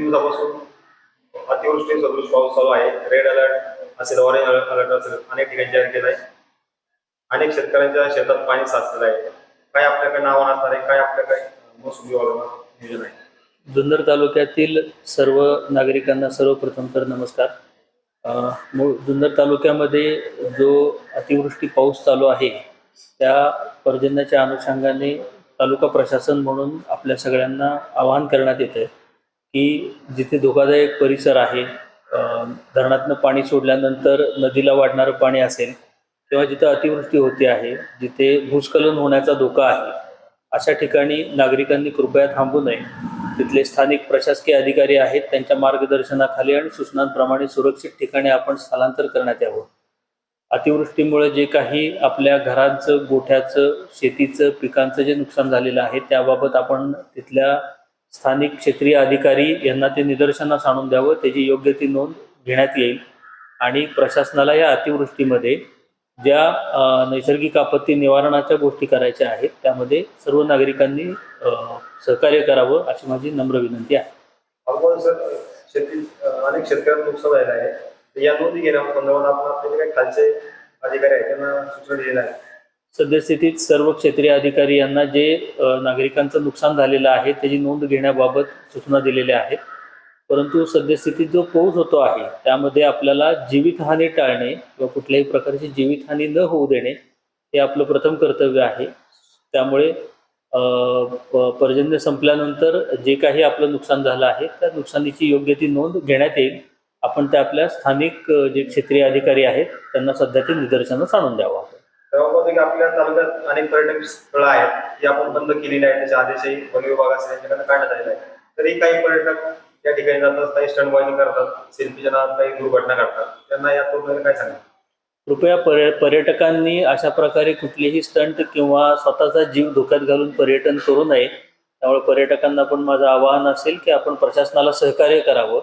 दिवसापासून अतिवृष्टी सदृश पाऊस चालू आहे. रेड अलर्ट असेल, ऑरेंज अलर्ट असेल, अनेक ठिकाणी जाहीर केला आहे. अनेक शेतकऱ्यांच्या शेतात पाणी साचलेलं आहे. काय आपल्याकडे नाव असणार आहे, काय आपल्याकडे महसूल विभागाचं नियोजन आहे? जुन्नर तालुक्यातील सर्व नागरिकांना सर्वप्रथम तर नमस्कार. जुन्नर तालुक्यामध्ये जो अतिवृष्टी पाऊस चालू आहे त्या पर्जन्याच्या अनुषंगाने तालुका प्रशासन म्हणून आपल्या सगळ्यांना आवाहन करण्यात येतं की जिथे धोकादायक परिसर आहे, धरणातनं पाणी सोडल्यानंतर नदीला वाढणारं पाणी असेल किंवा जिथे अतिवृष्टी होते आहे, जिथे भूस्खलन होण्याचा धोका आहे, अशा ठिकाणी नागरिकांनी कृपया थांबू नये. तिथले स्थानिक प्रशासकीय अधिकारी आहेत, त्यांच्या मार्गदर्शनाखाली आणि सूचनांप्रमाणे सुरक्षित ठिकाणी आपण स्थलांतर करण्यात यावं. अतिवृष्टीमुळे जे काही आपल्या घरांचं, गोठ्याचं, शेतीचं, पिकांचं जे नुकसान झालेलं आहे त्याबाबत आपण तिथल्या स्थानिक क्षेत्रीय अधिकारी यांना ते निदर्शनास आणून द्यावं. त्याची योग्य ती नोंद घेण्यात येईल आणि प्रशासनाला या अतिवृष्टीमध्ये ज्या नैसर्गिक आपत्ती निवारणाच्या गोष्टी करायच्या आहेत त्यामध्ये सर्व नागरिकांनी सहकार्य करावं अशी माझी नम्र विनंती आहे. अगोदर सर, अनेक शेतकऱ्यांना नुकसान झालेलं आहे. या नोंदी घेण्यासंदर्भात आपण आपले काही खालचे अधिकारी आहेत त्यांना सूचना दिलेल्या आहेत. सद्यस्थितीत सर्व क्षेत्रीय अधिकारी यांना जे नागरिकांचं नुकसान झालेलं आहे त्याची नोंद घेण्याबाबत सूचना दिलेल्या आहेत. परंतु सद्यस्थितीत जो पाऊस होतो आहे त्यामध्ये आपल्याला जीवितहानी टाळणे किंवा कुठल्याही प्रकारची जीवितहानी न होऊ देणे हे आपलं प्रथम कर्तव्य आहे. त्यामुळे पर्जन्य संपल्यानंतर जे काही आपलं नुकसान झालं आहे त्या नुकसानीची योग्य ती नोंद घेण्यात येईल. आपण त्या आपल्या स्थानिक जे क्षेत्रीय अधिकारी आहेत त्यांना सध्या ते निदर्शनास आणून द्यावं. तेव्हा आपल्या तालुक्यात अनेक पर्यटन स्थळं आहेत की आपण बंद केलेली आहेत, त्याचे आदेशही वन विभाग असेल यांच्याकडनं काढण्यात आलेला आहे. तरी काही पर्यटक त्या ठिकाणी जातात, काही स्टंटबाजी करतात, सेल्फीच्या नावात काही दुर्घटना घडतात. त्यांना यातून काय सांगा? कृपया पर्यटकांनी अशा प्रकारे कुठलेही स्टंट किंवा स्वतःचा जीव धोक्यात घालून पर्यटन करू नये. त्यामुळे पर्यटकांना पण माझं आवाहन असेल की आपण प्रशासनाला सहकार्य करावं.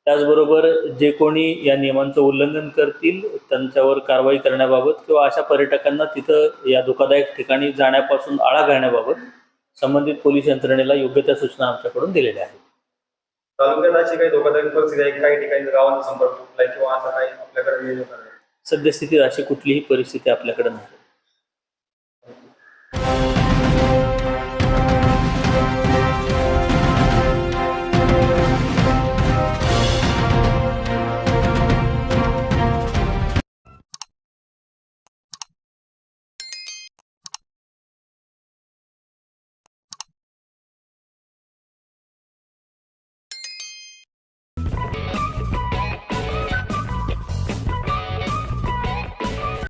त्याचबरोबर जे कोणी या नियमांचं उल्लंघन करतील त्यांच्यावर कारवाई करण्याबाबत किंवा अशा पर्यटकांना तिथं या धोकादायक ठिकाणी जाण्यापासून आळा घालण्याबाबत संबंधित पोलीस यंत्रणेला योग्य त्या सूचना आमच्याकडून दिलेल्या आहेत. तालुक्यात अशी काही धोकादायक परिस्थिती आहे, काही ठिकाणी गावांचा संपर्क तुटलाय किंवा असं काही आपल्याकडे नियोजन करण्यात? सद्यस्थितीत अशी कुठलीही परिस्थिती आपल्याकडे नाही.